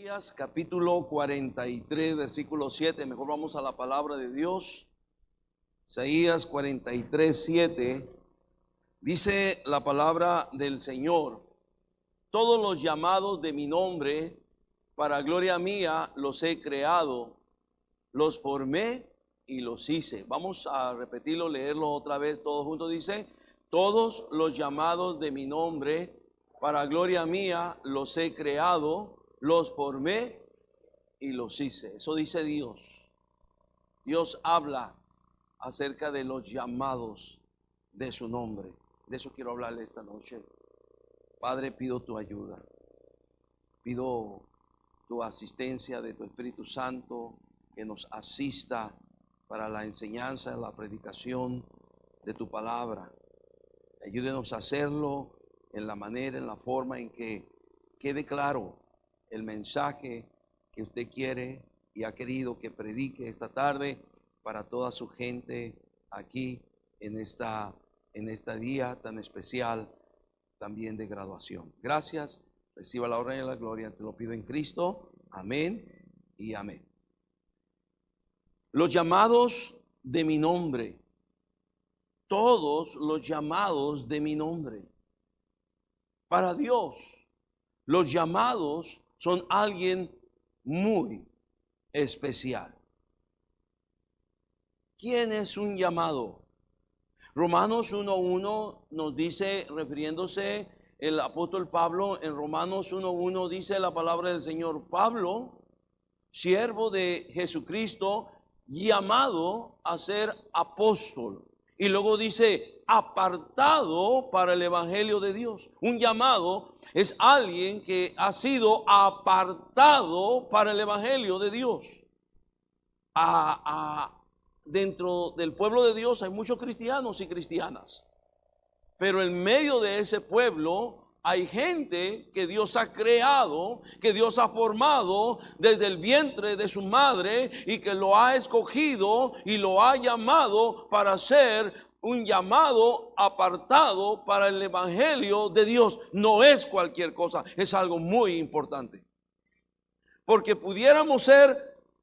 Isaías capítulo 43, versículo 7. Mejor vamos a la palabra de Dios. Isaías 43, 7. Dice la palabra del Señor: todos los llamados de mi nombre, para gloria mía, los he creado, los formé y los hice. Vamos a repetirlo, leerlo otra vez todos juntos. Dice: todos los llamados de mi nombre, para gloria mía, los he creado, los formé y los hice. Eso dice Dios. Dios habla acerca de los llamados de su nombre. De eso quiero hablarle esta noche. Padre, pido tu ayuda. Pido tu asistencia de tu Espíritu Santo, que nos asista para la enseñanza, la predicación de tu palabra. Ayúdenos a hacerlo en la manera, en la forma en que quede claro el mensaje que usted quiere y ha querido que predique esta tarde para toda su gente aquí en este día tan especial también de graduación. Gracias, reciba la honra y la gloria, te lo pido en Cristo, amén y amén. Los llamados de mi nombre, todos los llamados de mi nombre. Para Dios, los llamados son alguien muy especial. ¿Quién es un llamado? Romanos 1:1 nos dice, refiriéndose el apóstol Pablo, en Romanos 1:1 dice la palabra del Señor: Pablo, siervo de Jesucristo, llamado a ser apóstol. Y luego dice: apartado para el evangelio de Dios. Un llamado es alguien que ha sido apartado para el evangelio de Dios. Dentro del pueblo de Dios hay muchos cristianos y cristianas, pero en medio de ese pueblo hay gente que Dios ha creado, que Dios ha formado desde el vientre de su madre y que lo ha escogido y lo ha llamado para ser un llamado apartado para el evangelio de Dios. No es cualquier cosa, es algo muy importante. Porque pudiéramos ser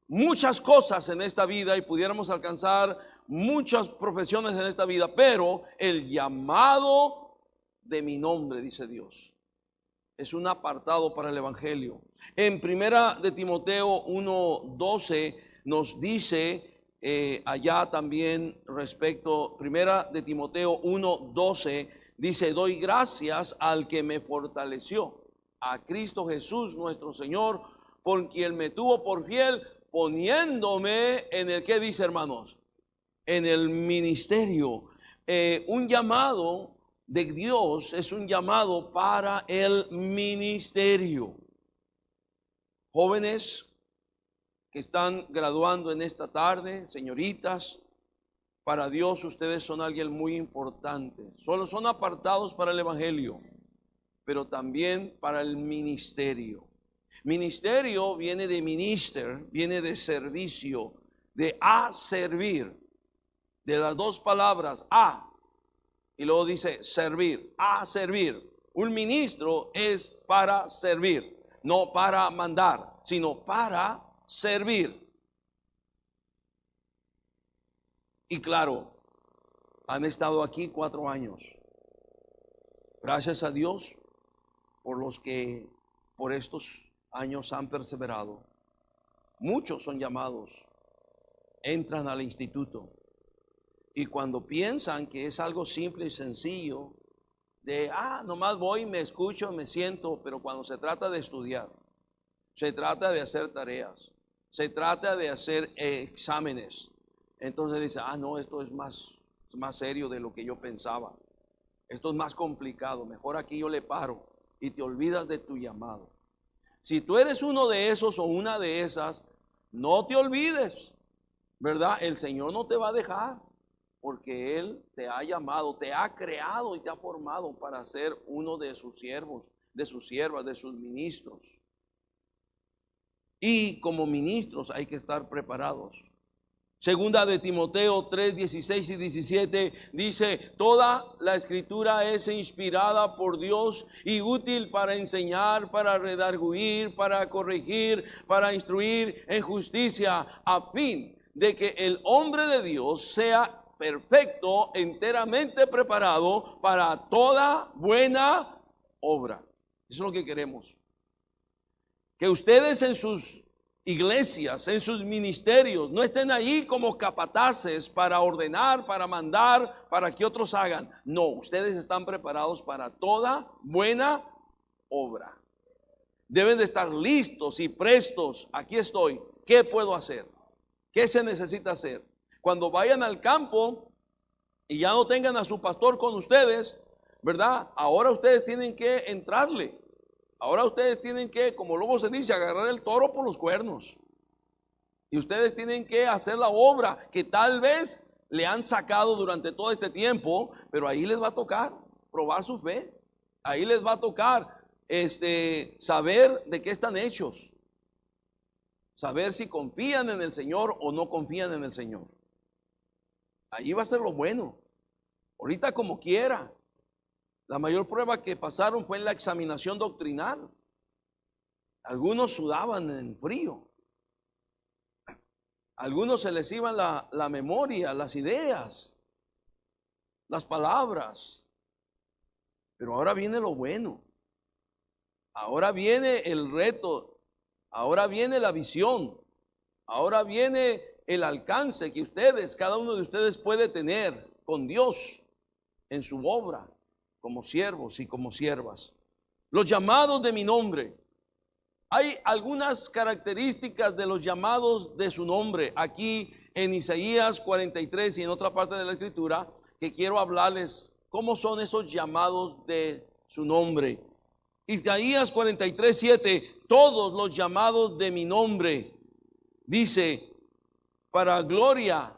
muchas cosas en esta vida y pudiéramos alcanzar muchas profesiones en esta vida, pero el llamado de mi nombre, dice Dios, es un apartado para el evangelio. En primera de Timoteo 1:12 nos dice allá también respecto, primera de Timoteo 1:12 dice: doy gracias al que me fortaleció, a Cristo Jesús nuestro Señor, por quien me tuvo por fiel, poniéndome en el, ¿qué dice, hermanos? En el ministerio. Un llamado de Dios es un llamado para el ministerio. Jóvenes que están graduando en esta tarde, señoritas, para Dios ustedes son alguien muy importante. Solo son apartados para el evangelio, pero también para el ministerio. Ministerio viene de minister, viene de servicio, de a servir, de las dos palabras a, y luego dice servir, a servir. Un ministro es para servir, no para mandar, sino para servir. Y claro, han estado aquí 4 años. Gracias a Dios por los que por estos años han perseverado. Muchos son llamados, entran al instituto y cuando piensan que es algo simple y sencillo, de nomás voy, me escucho, me siento, pero cuando se trata de estudiar, se trata de hacer tareas, se trata de hacer exámenes, entonces dice: no, esto es más serio de lo que yo pensaba, esto es más complicado, mejor aquí yo le paro, y te olvidas de tu llamado. Si tú eres uno de esos o una de esas, no te olvides, ¿verdad? El Señor no te va a dejar, porque Él te ha llamado, te ha creado y te ha formado para ser uno de sus siervos, de sus siervas, de sus ministros. Y como ministros hay que estar preparados. Segunda de Timoteo 3, 16 y 17 dice: toda la escritura es inspirada por Dios y útil para enseñar, para redarguir, para corregir, para instruir en justicia, a fin de que el hombre de Dios sea perfecto, enteramente preparado para toda buena obra. Eso es lo que queremos. Que ustedes en sus iglesias, en sus ministerios, no estén ahí como capataces para ordenar, para mandar, para que otros hagan. No, ustedes están preparados para toda buena obra. Deben de estar listos y prestos. Aquí estoy. ¿Qué puedo hacer? ¿Qué se necesita hacer? Cuando vayan al campo y ya no tengan a su pastor con ustedes, ¿verdad? Ahora ustedes tienen que entrarle. Ahora ustedes tienen que, como luego se dice, agarrar el toro por los cuernos. Y ustedes tienen que hacer la obra que tal vez le han sacado durante todo este tiempo, pero ahí les va a tocar probar su fe. Ahí les va a tocar saber de qué están hechos. Saber si confían en el Señor o no confían en el Señor. Ahí va a ser lo bueno. Ahorita como quiera. La mayor prueba que pasaron fue en la examinación doctrinal. Algunos sudaban en frío. Algunos se les iban la memoria, las ideas, las palabras. Pero ahora viene lo bueno. Ahora viene el reto. Ahora viene la visión. Ahora viene el alcance que ustedes, cada uno de ustedes puede tener con Dios en su obra, como siervos y como siervas. Los llamados de mi nombre. Hay algunas características de los llamados de su nombre aquí en Isaías 43 y en otra parte de la escritura que quiero hablarles cómo son esos llamados de su nombre. Isaías 43, 7, todos los llamados de mi nombre, dice, para gloria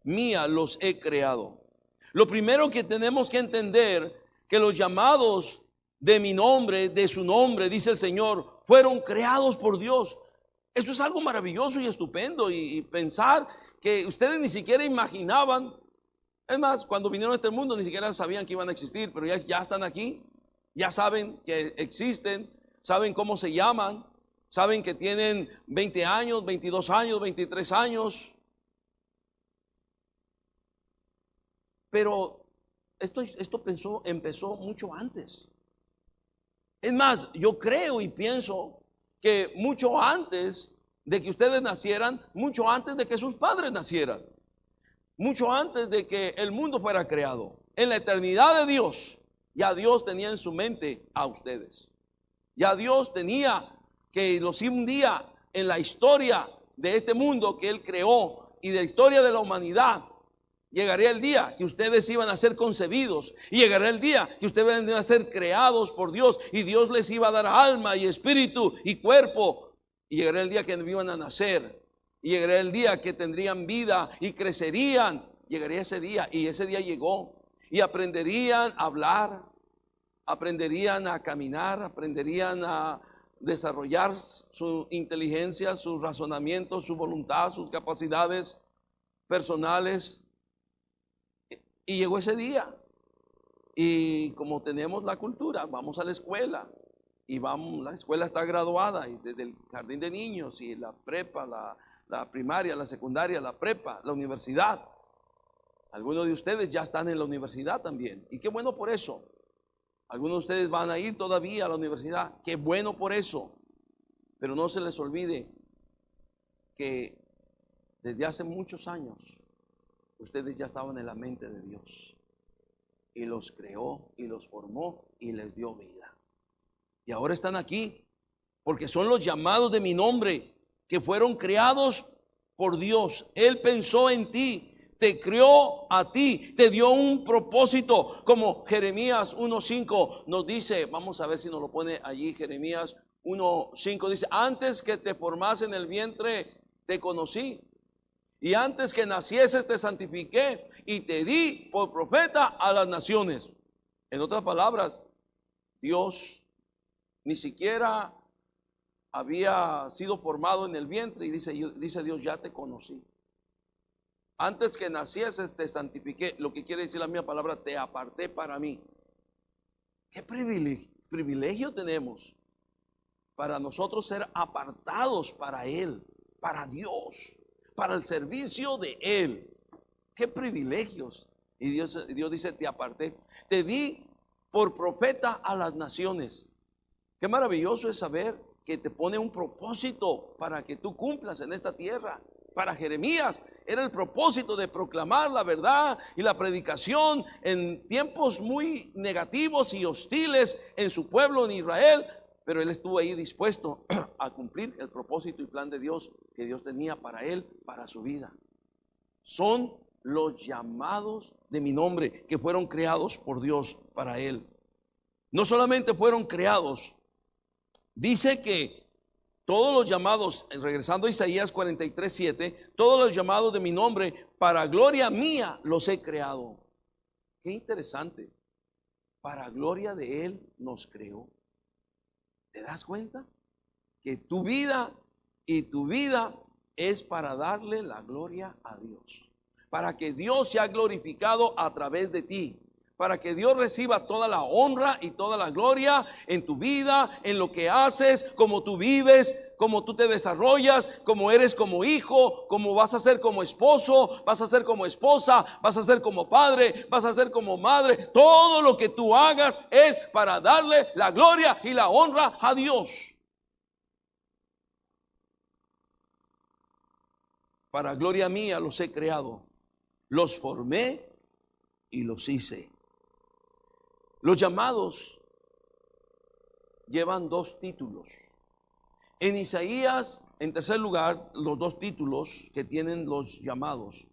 mía los he creado. Lo primero que tenemos que entender, que los llamados de mi nombre, de su nombre, dice el Señor, fueron creados por Dios. Eso es algo maravilloso y estupendo, y pensar que ustedes ni siquiera imaginaban. Es más, cuando vinieron a este mundo ni siquiera sabían que iban a existir, pero ya están aquí, ya saben que existen, saben cómo se llaman, saben que tienen 20 años, 22 años, 23 años. Pero esto empezó mucho antes. Es más, yo creo y pienso que mucho antes de que ustedes nacieran, mucho antes de que sus padres nacieran, mucho antes de que el mundo fuera creado, en la eternidad de Dios, ya Dios tenía en su mente a ustedes. Ya Dios tenía que los un día en la historia de este mundo que Él creó y de la historia de la humanidad, llegaría el día que ustedes iban a ser concebidos, y llegaría el día que ustedes iban a ser creados por Dios, y Dios les iba a dar alma y espíritu y cuerpo, y llegaría el día que iban a nacer, y llegaría el día que tendrían vida y crecerían. Llegaría ese día, y ese día llegó, y aprenderían a hablar, aprenderían a caminar, aprenderían a desarrollar su inteligencia, sus razonamientos, su voluntad, sus capacidades personales. Y llegó ese día, y como tenemos la cultura, vamos a la escuela, y la escuela está graduada, y desde el jardín de niños y la prepa, la primaria, la secundaria, la prepa, la universidad. Algunos de ustedes ya están en la universidad también, y qué bueno por eso. Algunos de ustedes van a ir todavía a la universidad, qué bueno por eso. Pero no se les olvide que desde hace muchos años ustedes ya estaban en la mente de Dios, y los creó y los formó y les dio vida. Y ahora están aquí porque son los llamados de mi nombre, que fueron creados por Dios. Él pensó en ti, te creó a ti, te dio un propósito, como Jeremías 1:5 nos dice. Vamos a ver si nos lo pone allí. Jeremías 1:5 dice: antes que te formase en el vientre te conocí, y antes que nacieses te santifiqué, y te di por profeta a las naciones. En otras palabras, Dios ni siquiera había sido formado en el vientre, y dice Dios, ya te conocí. Antes que nacieses te santifiqué. Lo que quiere decir la misma palabra, te aparté para mí. ¿Qué privilegio tenemos para nosotros ser apartados para Él, para Dios, para el servicio de Él? ¡Qué privilegios! Y Dios dice, te aparté. Te di por profeta a las naciones. Qué maravilloso es saber que te pone un propósito para que tú cumplas en esta tierra. Para Jeremías era el propósito de proclamar la verdad y la predicación en tiempos muy negativos y hostiles en su pueblo en Israel, pero él estuvo ahí dispuesto a cumplir el propósito y plan de Dios que Dios tenía para él, para su vida. Son los llamados de mi nombre que fueron creados por Dios para él. No solamente fueron creados, dice que todos los llamados, regresando a Isaías 43:7, todos los llamados de mi nombre, para gloria mía los he creado. Qué interesante. Para gloria de Él nos creó. ¿Te das cuenta? Que tu vida y tu vida es para darle la gloria a Dios. Para que Dios sea glorificado a través de ti. Para que Dios reciba toda la honra y toda la gloria en tu vida, en lo que haces, cómo tú vives, cómo tú te desarrollas, cómo eres como hijo, cómo vas a ser como esposo, vas a ser como esposa, vas a ser como padre, vas a ser como madre. Todo lo que tú hagas es para darle la gloria y la honra a Dios. Para gloria mía los he creado, los formé y los hice. Los llamados llevan dos títulos. En Isaías, en tercer lugar, los dos títulos que tienen los llamados.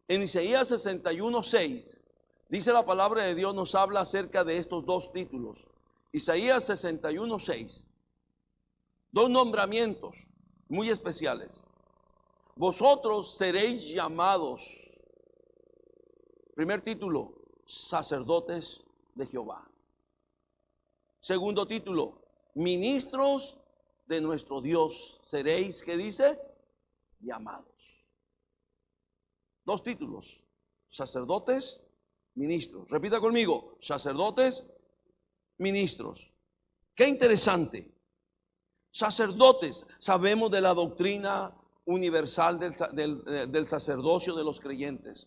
En Isaías 61:6, dice la palabra de Dios, nos habla acerca de estos dos títulos. Isaías 61:6, dos nombramientos muy especiales. Vosotros seréis llamados, primer título, sacerdotes de Jehová. Segundo título, ministros de nuestro Dios seréis, ¿qué dice? Llamados. Dos títulos, sacerdotes, ministros. Repita conmigo, sacerdotes, ministros. Qué interesante. Sacerdotes, sabemos de la doctrina universal del sacerdocio de los creyentes.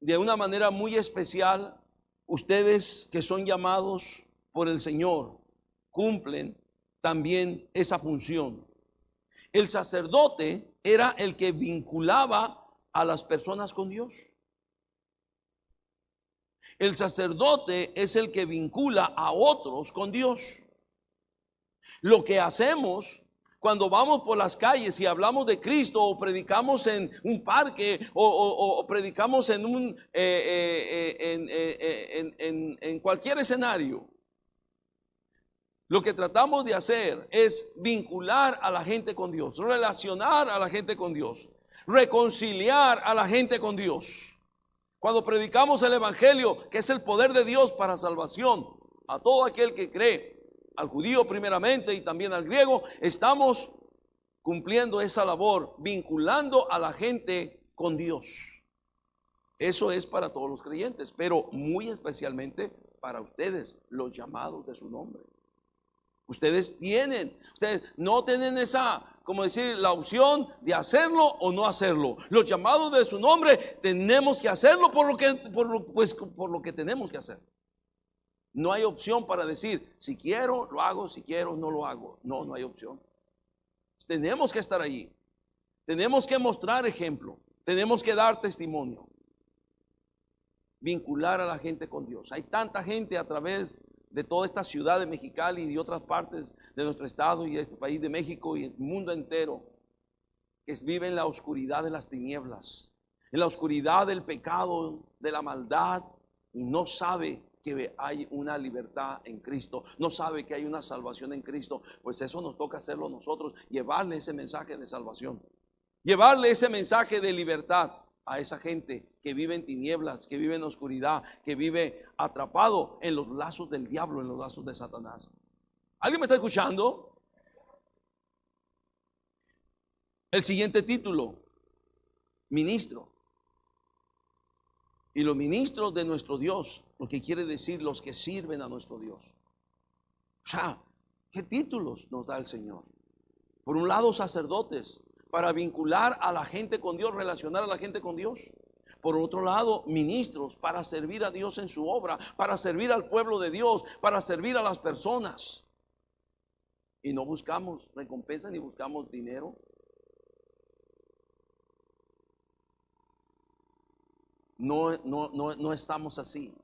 De una manera muy especial, ustedes que son llamados por el Señor cumplen también esa función. El sacerdote era el que vinculaba a las personas con Dios. El sacerdote es el que vincula a otros con Dios. Lo que hacemos cuando vamos por las calles y hablamos de Cristo, o predicamos en un parque, o predicamos en en cualquier escenario, lo que tratamos de hacer es vincular a la gente con Dios, relacionar a la gente con Dios, reconciliar a la gente con Dios. Cuando predicamos el evangelio, que es el poder de Dios para salvación a todo aquel que cree, al judío primeramente y también al griego, estamos cumpliendo esa labor, vinculando a la gente con Dios. Eso es para todos los creyentes, pero muy especialmente para ustedes, los llamados de su nombre. Ustedes no tienen esa, como decir, la opción de hacerlo o no hacerlo. Los llamados de su nombre tenemos que hacerlo por lo que tenemos que hacer. No hay opción para decir, si quiero, lo hago, si quiero, no lo hago. No, no hay opción. Tenemos que estar allí. Tenemos que mostrar ejemplo. Tenemos que dar testimonio. Vincular a la gente con Dios. Hay tanta gente a través de toda esta ciudad de Mexicali y de otras partes de nuestro estado y de este país de México y el mundo entero, que vive en la oscuridad de las tinieblas, en la oscuridad del pecado, de la maldad, y no sabe que hay una libertad en Cristo, no sabe que hay una salvación en Cristo. Pues eso nos toca hacerlo nosotros, llevarle ese mensaje de salvación, llevarle ese mensaje de libertad a esa gente que vive en tinieblas, que vive en oscuridad, que vive atrapado en los lazos del diablo, en los lazos de Satanás. ¿Alguien me está escuchando? El siguiente título, ministro. Y los ministros de nuestro Dios, lo que quiere decir los que sirven a nuestro Dios. O sea, ¿qué títulos nos da el Señor? Por un lado, sacerdotes, para vincular a la gente con Dios, relacionar a la gente con Dios. Por otro lado, ministros, para servir a Dios en su obra, para servir al pueblo de Dios, para servir a las personas. Y no buscamos recompensa ni buscamos dinero. No estamos así.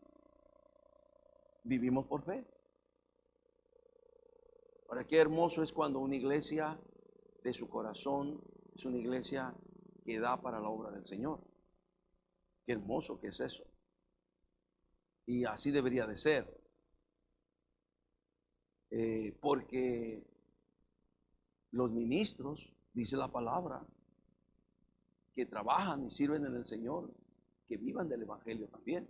Vivimos por fe. Ahora, qué hermoso es cuando una iglesia de su corazón es una iglesia que da para la obra del Señor. Qué hermoso que es eso. Y así debería de ser. Porque los ministros, dice la palabra, que trabajan y sirven en el Señor, que vivan del Evangelio también.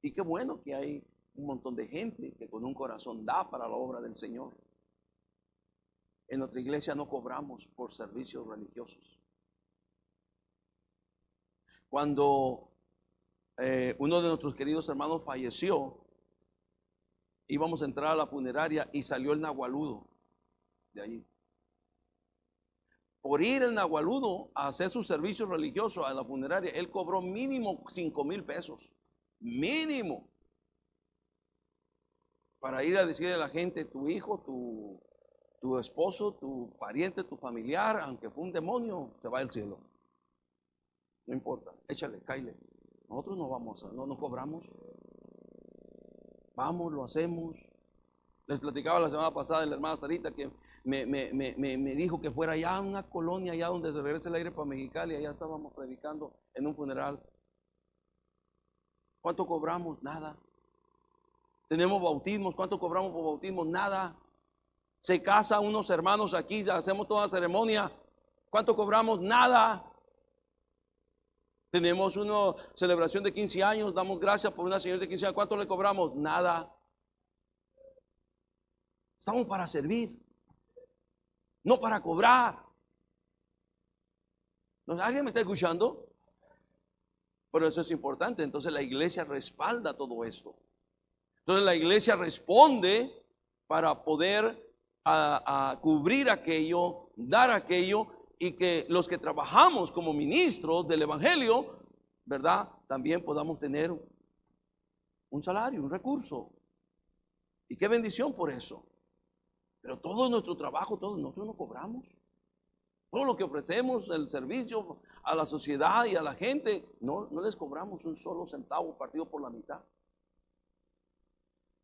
Y qué bueno que hay un montón de gente que con un corazón da para la obra del Señor. En nuestra iglesia no cobramos por servicios religiosos. Cuando uno de nuestros queridos hermanos falleció, íbamos a entrar a la funeraria y salió el nahualudo de allí. Por ir el nahualudo a hacer su servicio religioso a la funeraria, él cobró mínimo 5,000 pesos. Mínimo. Para ir a decirle a la gente, tu hijo, tu esposo, tu pariente, tu familiar, aunque fue un demonio, se va al cielo. No importa, échale, cáile. Nosotros no vamos no cobramos. Vamos, lo hacemos. Les platicaba la semana pasada de la hermana Sarita que me dijo que fuera allá a una colonia, allá donde se regresa el aire para Mexicali. Allá estábamos predicando en un funeral. ¿Cuánto cobramos? Nada. Tenemos bautismos. ¿Cuánto cobramos por bautismos? Nada. Se casan unos hermanos aquí, hacemos toda la ceremonia. ¿Cuánto cobramos? Nada. Tenemos una celebración de 15 años, damos gracias por una señora de 15 años. ¿Cuánto le cobramos? Nada. Estamos para servir, no para cobrar. ¿Alguien me está escuchando? Pero eso es importante. Entonces la iglesia respalda todo esto. Entonces la iglesia responde para poder a cubrir aquello, dar aquello, y que los que trabajamos como ministros del Evangelio, ¿verdad? También podamos tener un salario, un recurso. Y qué bendición por eso. Pero todo nuestro trabajo, todos nosotros no cobramos. Todo lo que ofrecemos, el servicio a la sociedad y a la gente, no les cobramos un solo centavo partido por la mitad.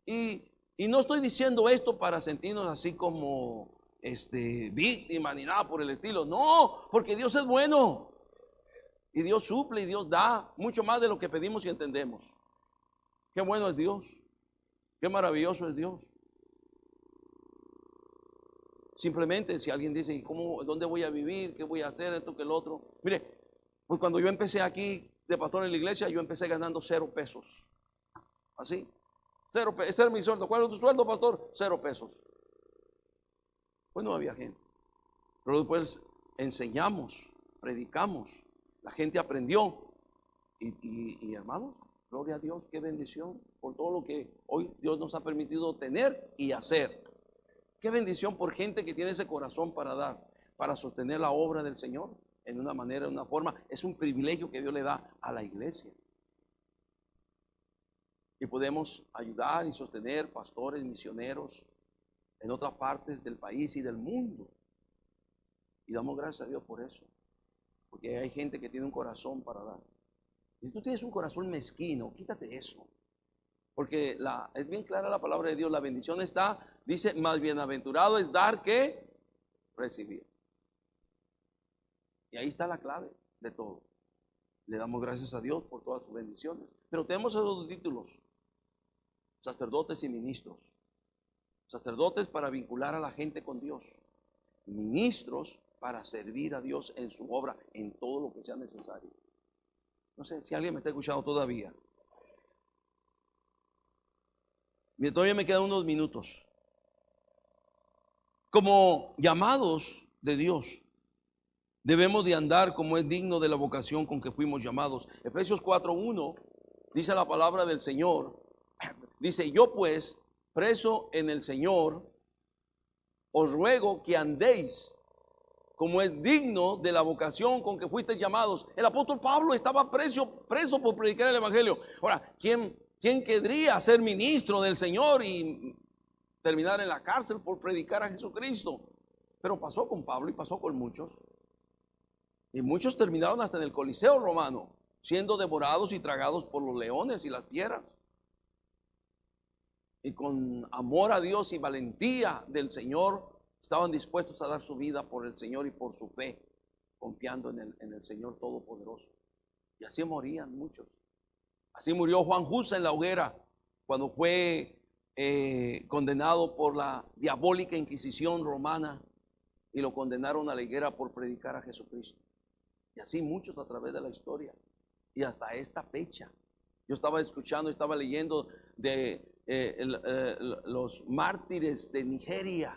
Y no estoy diciendo esto para sentirnos así como víctimas ni nada por el estilo. No, porque Dios es bueno. Y Dios suple y Dios da mucho más de lo que pedimos y entendemos. Qué bueno es Dios. Qué maravilloso es Dios. Simplemente si alguien dice, ¿dónde voy a vivir? ¿Qué voy a hacer? Esto que el otro. Mire, pues cuando yo empecé aquí de pastor en la iglesia, yo empecé ganando 0 pesos. Así. 0 pesos. Ese era mi sueldo. ¿Cuál es tu sueldo, pastor? 0 pesos. Pues no había gente. Pero después enseñamos, predicamos. La gente aprendió. Y hermanos, gloria a Dios, qué bendición por todo lo que hoy Dios nos ha permitido tener y hacer. Qué bendición por gente que tiene ese corazón para dar, para sostener la obra del Señor en una manera, en una forma. Es un privilegio que Dios le da a la iglesia. Y podemos ayudar y sostener pastores, misioneros en otras partes del país y del mundo. Y damos gracias a Dios por eso. Porque hay gente que tiene un corazón para dar. Si tú tienes un corazón mezquino, quítate eso. Porque es bien clara la palabra de Dios. La bendición está, dice, más bienaventurado es dar que recibir. Y ahí está la clave de todo. Le damos gracias a Dios por todas sus bendiciones. Pero tenemos esos dos títulos: sacerdotes y ministros. Sacerdotes para vincular a la gente con Dios. Ministros para servir a Dios en su obra, en todo lo que sea necesario. No sé si alguien me está escuchando todavía. Todavía me quedan unos minutos. Como llamados de Dios, debemos de andar como es digno de la vocación con que fuimos llamados. Efesios 4:1 dice la palabra del Señor. Dice: yo pues, preso en el Señor, os ruego que andéis como es digno de la vocación con que fuisteis llamados. El apóstol Pablo estaba preso por predicar el evangelio. Ahora, ¿quién querría ser ministro del Señor y terminar en la cárcel por predicar a Jesucristo? Pero pasó con Pablo y pasó con muchos. Y muchos terminaron hasta en el Coliseo romano, siendo devorados y tragados por los leones y las fieras. Y con amor a Dios y valentía del Señor, estaban dispuestos a dar su vida por el Señor y por su fe, confiando en el Señor Todopoderoso. Y así morían muchos. Así murió Juan Husa en la hoguera, cuando fue condenado por la diabólica Inquisición romana, y lo condenaron a la higuera por predicar a Jesucristo. Y así muchos a través de la historia. Y hasta esta fecha. Yo estaba escuchando, estaba leyendo de los mártires de Nigeria,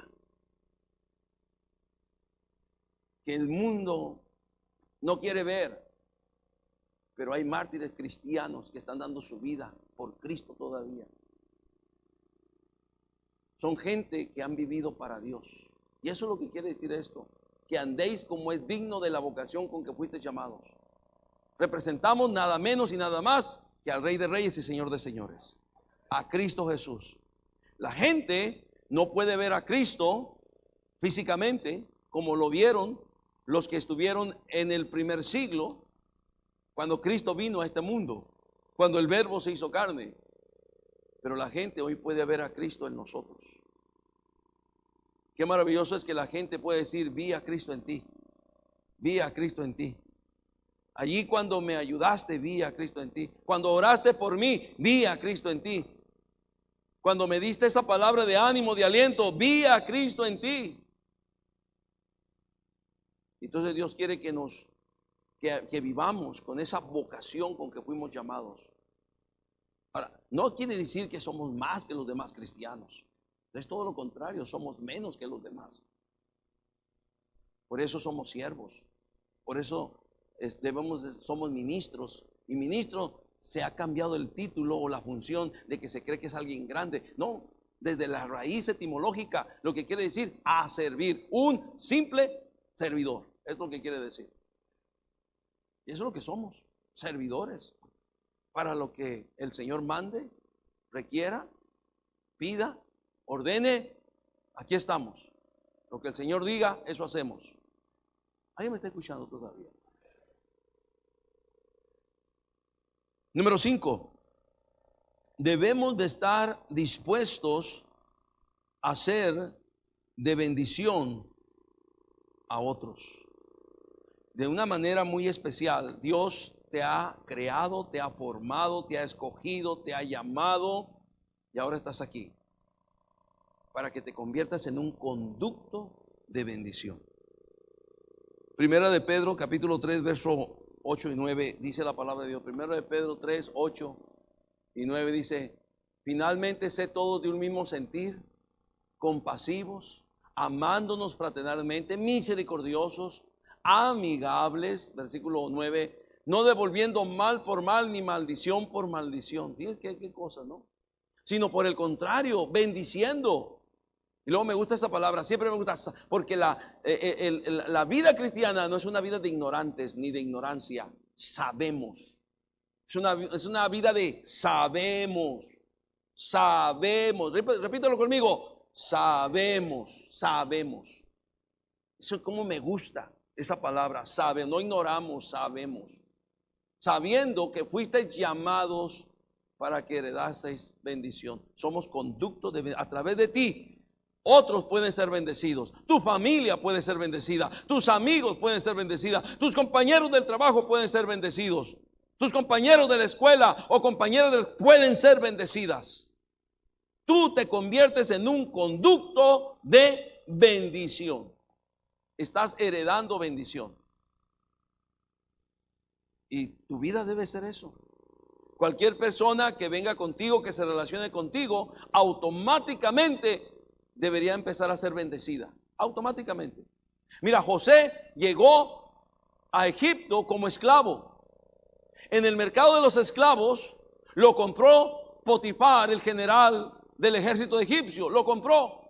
que el mundo no quiere ver, pero hay mártires cristianos que están dando su vida por Cristo todavía. Son gente que han vivido para Dios. Y eso es lo que quiere decir esto: que andéis como es digno de la vocación con que fuisteis llamados. Representamos nada menos y nada más que al Rey de Reyes y Señor de Señores, a Cristo Jesús. La gente no puede ver a Cristo físicamente como lo vieron los que estuvieron en el primer siglo, cuando Cristo vino a este mundo, cuando el Verbo se hizo carne. Pero la gente hoy puede ver a Cristo en nosotros. Qué maravilloso es que la gente puede decir: vi a Cristo en ti, vi a Cristo en ti. Allí cuando me ayudaste, vi a Cristo en ti. Cuando oraste por mí, vi a Cristo en ti. Cuando me diste esa palabra de ánimo, de aliento, vi a Cristo en ti. Entonces Dios quiere que vivamos con esa vocación con que fuimos llamados. Ahora, no quiere decir que somos más que los demás cristianos. Es todo lo contrario, somos menos que los demás. Por eso somos siervos. Por eso somos ministros. Y ministro se ha cambiado el título o la función de que se cree que es alguien grande. No, desde la raíz etimológica, lo que quiere decir a servir. Un simple servidor, es lo que quiere decir. Y eso es lo que somos, servidores. Para lo que el Señor mande, requiera, pida, ordene, aquí estamos. Lo que el Señor diga, eso hacemos. ¿Alguien me está escuchando todavía? Número 5. Debemos de estar dispuestos a ser de bendición a otros. De una manera muy especial. Dios te ha creado, te ha formado, te ha escogido, te ha llamado, y ahora estás aquí para que te conviertas en un conducto de bendición. Primera de Pedro, capítulo 3, verso 8 y 9, dice la palabra de Dios. Primera de Pedro 3, 8 y 9 dice: finalmente, sé todos de un mismo sentir, compasivos, amándonos fraternalmente, misericordiosos, amigables, versículo 9, no devolviendo mal por mal ni maldición por maldición. Fíjense qué cosa, ¿no? Sino por el contrario, bendiciendo. Y luego me gusta esa palabra, siempre me gusta, porque la vida cristiana no es una vida de ignorantes ni de ignorancia. Sabemos. Es una vida de sabemos. Sabemos. Repítelo conmigo. Sabemos. Eso es como me gusta esa palabra, sabe. No ignoramos, sabemos. Sabiendo que fuisteis llamados para que heredaseis bendición. Somos conductos a través de ti. Otros pueden ser bendecidos. Tu familia puede ser bendecida. Tus amigos pueden ser bendecidos. Tus compañeros del trabajo pueden ser bendecidos. Tus compañeros de la escuela o compañeros pueden ser bendecidas. Tú te conviertes en un conducto de bendición. Estás heredando bendición. Y tu vida debe ser eso. Cualquier persona que venga contigo, que se relacione contigo, automáticamente debería empezar a ser bendecida. Automáticamente. Mira, José llegó a Egipto como esclavo. En el mercado de los esclavos lo compró Potifar, el general del ejército egipcio. Lo compró.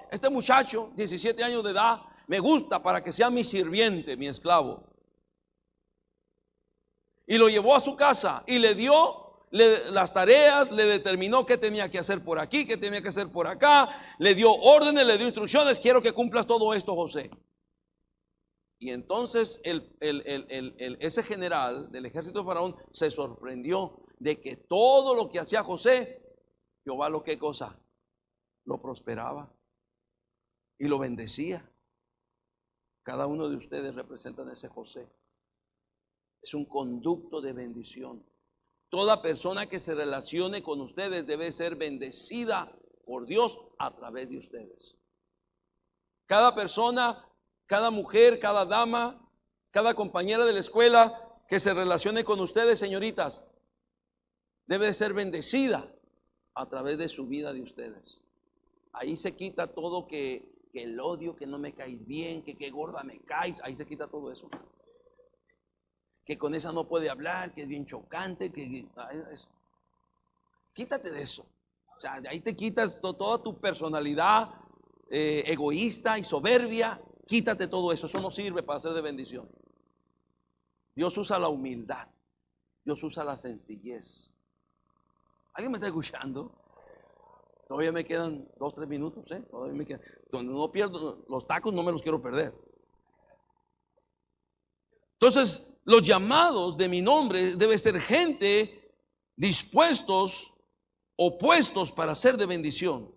Este muchacho, 17 años de edad, me gusta para que sea mi sirviente, mi esclavo. Y lo llevó a su casa y le dio las tareas, le determinó qué tenía que hacer por aquí, qué tenía que hacer por acá, le dio órdenes, le dio instrucciones. Quiero que cumplas todo esto, José. Y entonces ese general del ejército de Faraón se sorprendió de que todo lo que hacía José, Jehová lo que cosa, lo prosperaba y lo bendecía. Cada uno de ustedes representan a ese José. Es un conducto de bendición. Toda persona que se relacione con ustedes debe ser bendecida por Dios a través de ustedes. Cada persona, cada mujer, cada dama, cada compañera de la escuela que se relacione con ustedes, señoritas, debe ser bendecida a través de su vida de ustedes. Ahí se quita todo que el odio, que no me caes bien, que gorda me caes. Ahí se quita todo eso. Que con esa no puede hablar, que es bien chocante, eso. Quítate de eso. O sea, de ahí te quitas toda tu personalidad egoísta y soberbia. Quítate todo eso. Eso no sirve para ser de bendición. Dios usa la humildad. Dios usa la sencillez. ¿Alguien me está escuchando? Todavía me quedan 2-3 minutos. Todavía me quedan. Cuando no pierdo los tacos, no me los quiero perder. Entonces, los llamados de mi nombre debe ser gente dispuestos, opuestos para ser de bendición.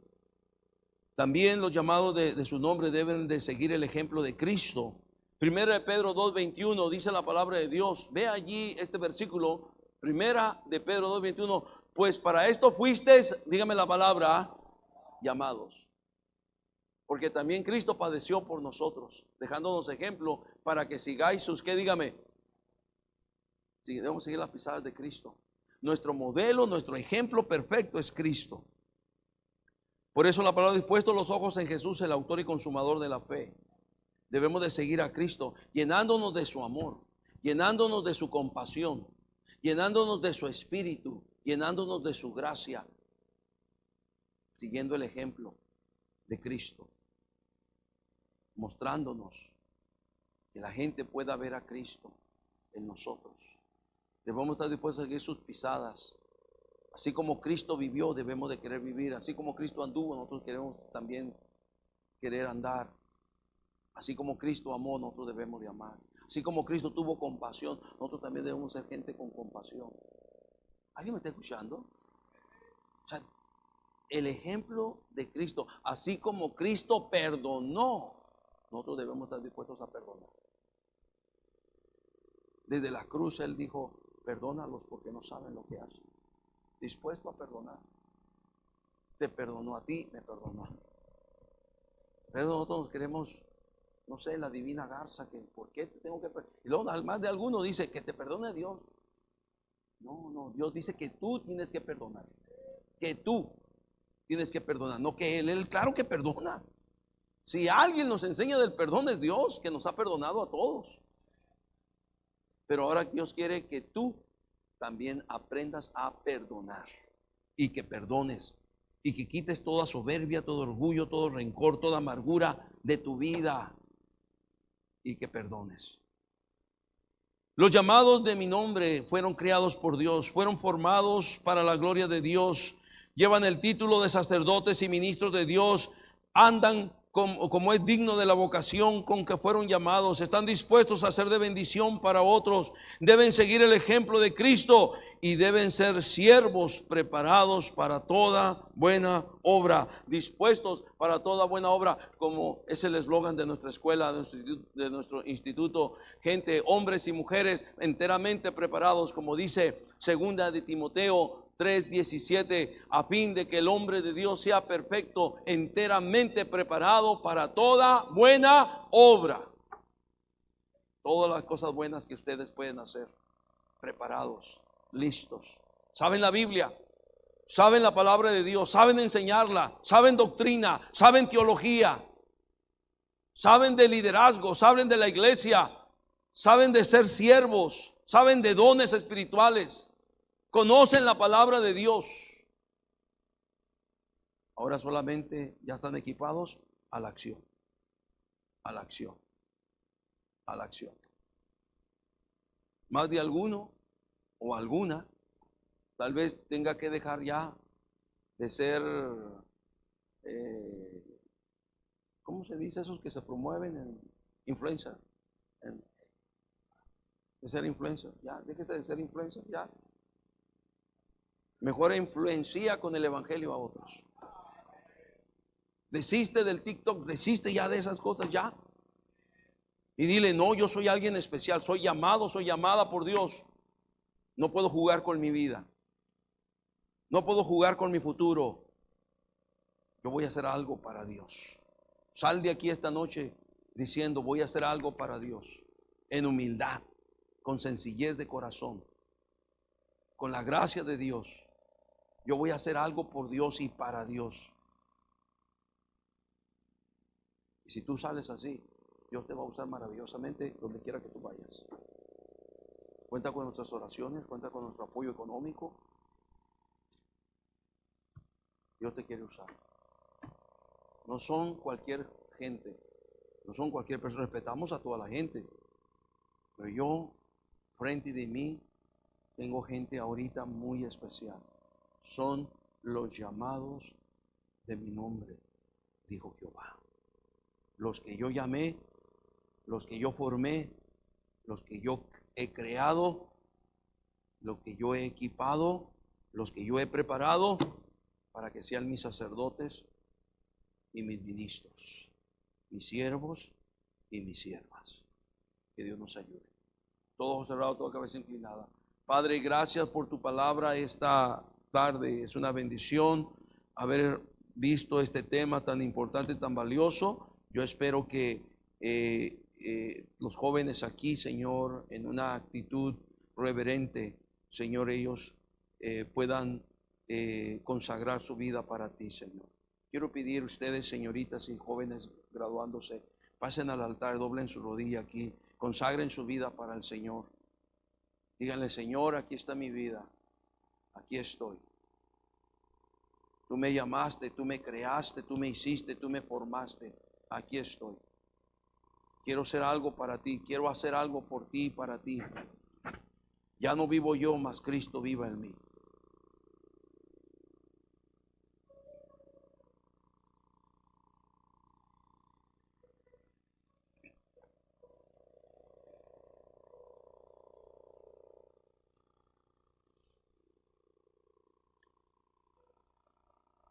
También los llamados de su nombre deben de seguir el ejemplo de Cristo. Primera de Pedro 2:21 dice la palabra de Dios. Ve allí este versículo. Primera de Pedro 2:21. Pues para esto fuisteis, dígame la palabra, llamados. Porque también Cristo padeció por nosotros, dejándonos ejemplo para que sigáis sus, ¿qué? Dígame. Sí, debemos seguir las pisadas de Cristo. Nuestro modelo, nuestro ejemplo perfecto es Cristo. Por eso la palabra dice: puesto los ojos en Jesús, el autor y consumador de la fe. Debemos de seguir a Cristo, llenándonos de su amor, llenándonos de su compasión, llenándonos de su espíritu, llenándonos de su gracia, siguiendo el ejemplo de Cristo, mostrándonos que la gente pueda ver a Cristo en nosotros. Debemos estar dispuestos a seguir sus pisadas. Así como Cristo vivió, debemos de querer vivir. Así como Cristo anduvo, nosotros queremos también querer andar. Así como Cristo amó, nosotros debemos de amar. Así como Cristo tuvo compasión, nosotros también debemos ser gente con compasión. ¿Alguien me está escuchando? O sea, el ejemplo de Cristo, así como Cristo perdonó, nosotros debemos estar dispuestos a perdonar. Desde la cruz Él dijo: perdónalos porque no saben lo que hacen. Dispuesto a perdonar. Te perdonó a ti, me perdonó. Pero nosotros queremos, no sé, la divina garza, que ¿por qué te tengo que perdonar? Y luego más de alguno dice que te perdone Dios. No, Dios dice que tú tienes que perdonar. Que tú tienes que perdonar, no que Él claro que perdona. Si alguien nos enseña del perdón es Dios, que nos ha perdonado a todos. Pero ahora Dios quiere que tú también aprendas a perdonar y que perdones y que quites toda soberbia, todo orgullo, todo rencor, toda amargura de tu vida y que perdones. Los llamados de mi nombre fueron creados por Dios, fueron formados para la gloria de Dios, llevan el título de sacerdotes y ministros de Dios, andan como es digno de la vocación con que fueron llamados, están dispuestos a ser de bendición para otros, deben seguir el ejemplo de Cristo y deben ser siervos preparados para toda buena obra, dispuestos para toda buena obra, como es el eslogan de nuestra escuela, de nuestro instituto, gente, hombres y mujeres enteramente preparados, como dice segunda de Timoteo 3:17, a fin de que el hombre de Dios sea perfecto, enteramente preparado para toda buena obra. Todas las cosas buenas que ustedes pueden hacer, preparados, listos. Saben la Biblia, saben la palabra de Dios, saben enseñarla, saben doctrina, saben teología, saben de liderazgo, saben de la iglesia, saben de ser siervos, saben de dones espirituales, conocen la palabra de Dios. Ahora solamente ya están equipados a la acción, a la acción, a la acción. Más de alguno o alguna tal vez tenga que dejar ya de ser, ¿cómo se dice esos que se promueven en influencer? De ser influencer, ya, déjese de ser influencer, ya. Mejor influencia con el evangelio a otros. Desiste del TikTok, desiste ya de esas cosas ya. Y dile, no, yo soy alguien especial, soy llamado, soy llamada por Dios. No puedo jugar con mi vida. No puedo jugar con mi futuro. Yo voy a hacer algo para Dios. Sal de aquí esta noche diciendo, voy a hacer algo para Dios. En humildad, con sencillez de corazón, con la gracia de Dios. Yo voy a hacer algo por Dios y para Dios. Y si tú sales así, Dios te va a usar maravillosamente donde quiera que tú vayas. Cuenta con nuestras oraciones, cuenta con nuestro apoyo económico. Dios te quiere usar. No son cualquier gente, no son cualquier persona. Respetamos a toda la gente, pero yo, frente de mí, tengo gente ahorita muy especial. Son los llamados de mi nombre, dijo Jehová. Los que yo llamé, los que yo formé, los que yo he creado, los que yo he equipado, los que yo he preparado para que sean mis sacerdotes y mis ministros, mis siervos y mis siervas. Que Dios nos ayude. Todos cerrados, toda cabeza inclinada. Padre, gracias por tu palabra esta tarde. Es una bendición haber visto este tema tan importante, tan valioso. Yo espero que los jóvenes aquí, Señor, en una actitud reverente, Señor, ellos puedan consagrar su vida para ti, Señor. Quiero pedir a ustedes, señoritas y jóvenes graduándose, pasen al altar, doblen su rodilla aquí, consagren su vida para el Señor. Díganle, Señor, aquí está mi vida, aquí estoy. Tú me llamaste, tú me creaste, tú me hiciste, tú me formaste. Aquí estoy. Quiero hacer algo para ti, quiero hacer algo por ti y para ti. Ya no vivo yo, mas Cristo viva en mí.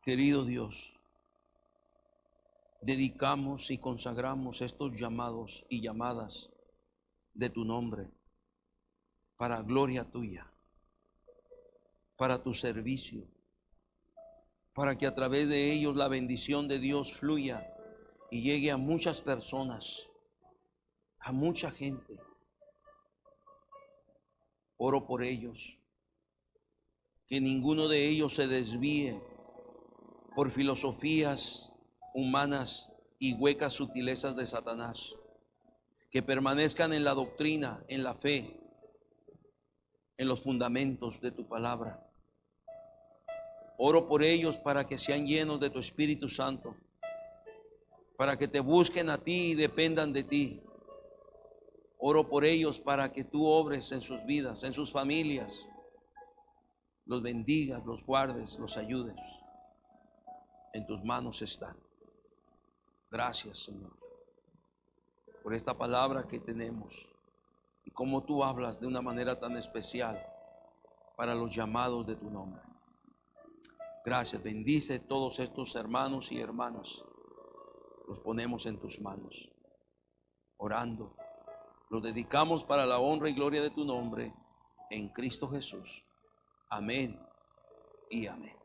Querido Dios, dedicamos y consagramos estos llamados y llamadas de tu nombre para gloria tuya, para tu servicio, para que a través de ellos la bendición de Dios fluya y llegue a muchas personas, a mucha gente. Oro por ellos, que ninguno de ellos se desvíe por filosofías humanas y huecas sutilezas de Satanás, que permanezcan en la doctrina, en la fe, en los fundamentos de tu palabra. Oro por ellos para que sean llenos de tu Espíritu Santo, para que te busquen a ti y dependan de ti. Oro por ellos para que tú obres en sus vidas, en sus familias, los bendigas, los guardes, los ayudes. En tus manos están. Gracias, Señor, por esta palabra que tenemos y cómo tú hablas de una manera tan especial para los llamados de tu nombre. Gracias, bendice todos estos hermanos y hermanas. Los ponemos en tus manos, orando. Los dedicamos para la honra y gloria de tu nombre en Cristo Jesús. Amén y amén.